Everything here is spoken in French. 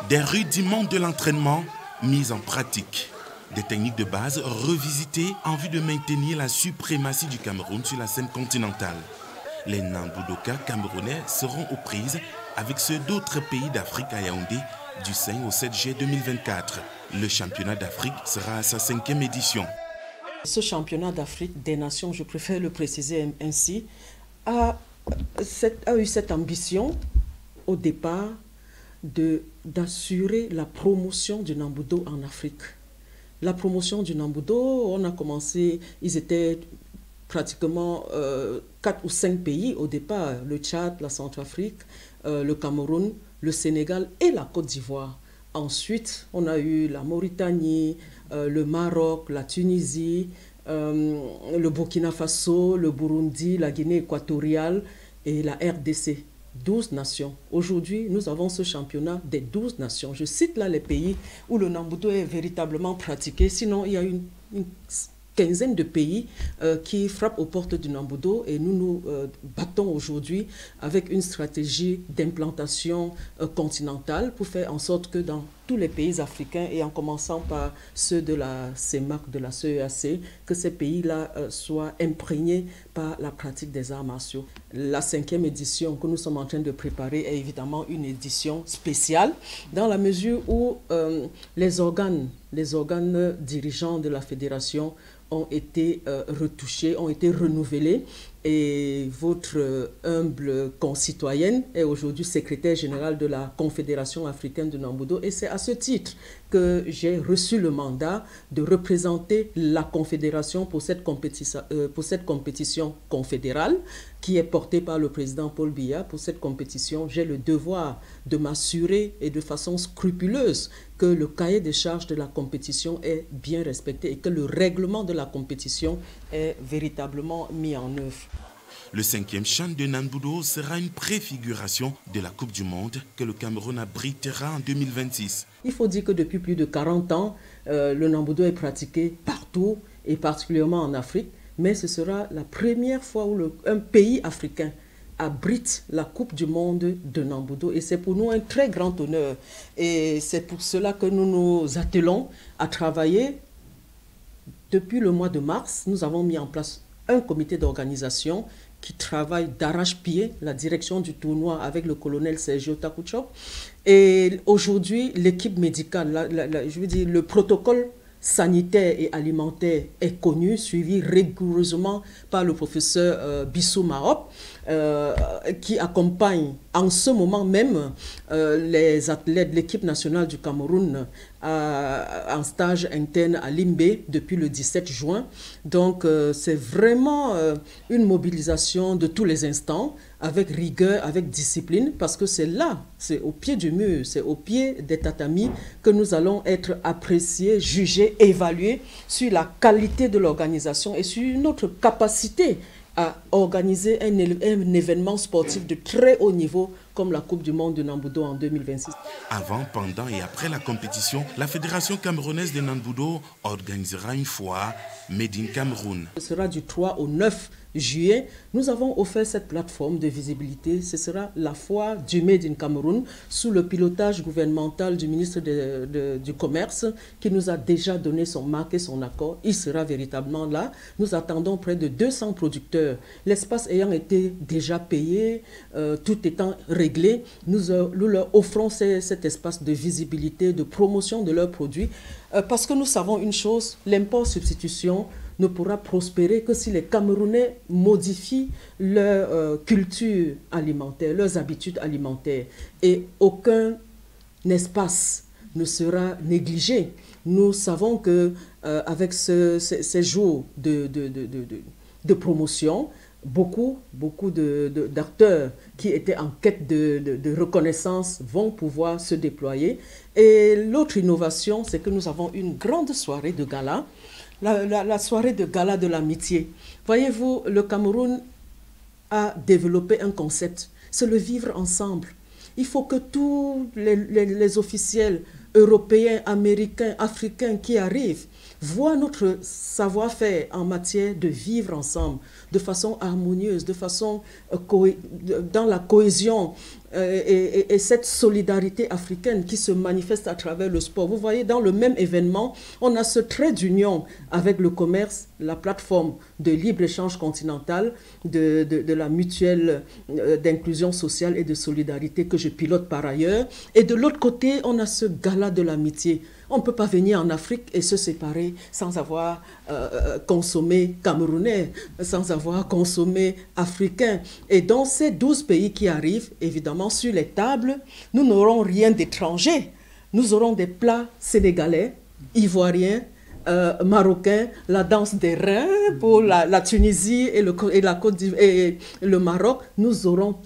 Des rudiments de l'entraînement mis en pratique. Des techniques de base revisitées en vue de maintenir la suprématie du Cameroun sur la scène continentale. Les Nambudoka camerounais seront aux prises avec ceux d'autres pays d'Afrique à Yaoundé du 5 au 7 juillet 2024. Le championnat d'Afrique sera à sa 5e édition. Ce championnat d'Afrique des nations, je préfère le préciser ainsi, a eu cette ambition au départ d'assurer la promotion du Nambudo en Afrique. La promotion du Nambudo, on a commencé, ils étaient pratiquement 4 ou 5 pays au départ, le Tchad, la Centrafrique, le Cameroun, le Sénégal et la Côte d'Ivoire. Ensuite, on a eu la Mauritanie, le Maroc, la Tunisie, le Burkina Faso, le Burundi, la Guinée équatoriale et la RDC. 12 nations. Aujourd'hui, nous avons ce championnat des 12 nations. Je cite là les pays où le Nambudo est véritablement pratiqué. Sinon, il y a une quinzaine de pays qui frappent aux portes du Nambudo et nous nous battons aujourd'hui avec une stratégie d'implantation continentale pour faire en sorte que dans tous les pays africains et en commençant par ceux de la CEMAC, de la CEAC, que ces pays-là soient imprégnés par la pratique des arts martiaux. La 5e édition que nous sommes en train de préparer est évidemment une édition spéciale dans la mesure où les organes dirigeants de la fédération ont été retouchés, ont été renouvelés et votre humble concitoyenne est aujourd'hui secrétaire générale de la Confédération africaine de Nambudo et c'est à ce titre que j'ai reçu le mandat de représenter la Confédération pour cette compétition confédérale qui est portée par le président Paul Biya. Pour cette compétition, j'ai le devoir de m'assurer et de façon scrupuleuse que le cahier des charges de la compétition est bien respecté et que le règlement de la compétition est véritablement mis en œuvre. Le 5e CHAN de Nambudo sera une préfiguration de la Coupe du Monde que le Cameroun abritera en 2026. Il faut dire que depuis plus de 40 ans, le Nambudo est pratiqué partout et particulièrement en Afrique, mais ce sera la première fois où un pays africain abrite la Coupe du Monde de Nambudo et c'est pour nous un très grand honneur. Et c'est pour cela que nous nous attelons à travailler. Depuis le mois de mars, nous avons mis en place un comité d'organisation qui travaille d'arrache-pied la direction du tournoi avec le colonel Sergio Takuchop. Et aujourd'hui, l'équipe médicale, je veux dire, le protocole sanitaire et alimentaire est connu, suivi rigoureusement par le professeur Bissou Mahop, qui accompagne en ce moment même les athlètes de l'équipe nationale du Cameroun en stage interne à Limbé depuis le 17 juin. Donc c'est vraiment une mobilisation de tous les instants, avec rigueur, avec discipline, parce que c'est là, c'est au pied du mur, c'est au pied des tatamis que nous allons être appréciés, jugés, évalués sur la qualité de l'organisation et sur notre capacité à organiser un événement sportif de très haut niveau comme la Coupe du Monde de Nambudo en 2026. Avant, pendant et après la compétition, la Fédération camerounaise de Nambudo organisera une foire Made in Cameroun. Ce sera du 3 au 9 juillet. Nous avons offert cette plateforme de visibilité. Ce sera la foire du Made in Cameroun sous le pilotage gouvernemental du ministre du Commerce qui nous a déjà donné son marque et son accord. Il sera véritablement là. Nous attendons près de 200 producteurs. L'espace ayant été déjà payé, tout étant réglé, nous leur offrons cet espace de visibilité, de promotion de leurs produits parce que nous savons une chose, l'import-substitution ne pourra prospérer que si les Camerounais modifient leur culture alimentaire, leurs habitudes alimentaires. Et aucun espace ne sera négligé. Nous savons qu'avec ces jours de promotion, beaucoup d'acteurs qui étaient en quête de reconnaissance vont pouvoir se déployer. Et l'autre innovation, c'est que nous avons une grande soirée de gala, la soirée de gala de l'amitié. Voyez-vous, le Cameroun a développé un concept, c'est le vivre ensemble. Il faut que tous les officiels européens, américains, africains qui arrivent voient notre savoir-faire en matière de vivre ensemble, de façon harmonieuse, de façon dans la cohésion et cette solidarité africaine qui se manifeste à travers le sport. Vous voyez, dans le même événement, on a ce trait d'union avec le commerce, la plateforme de libre-échange continental, de la mutuelle d'inclusion sociale et de solidarité que je pilote par ailleurs. Et de l'autre côté, on a ce gala de l'amitié. On ne peut pas venir en Afrique et se séparer sans avoir consommé camerounais, sans avoir consommé africain. Et dans ces 12 pays qui arrivent, évidemment, sur les tables, nous n'aurons rien d'étranger. Nous aurons des plats sénégalais, ivoiriens, marocains, la danse des reins pour la Tunisie et la Côte d'Ivoire et le Maroc. Nous aurons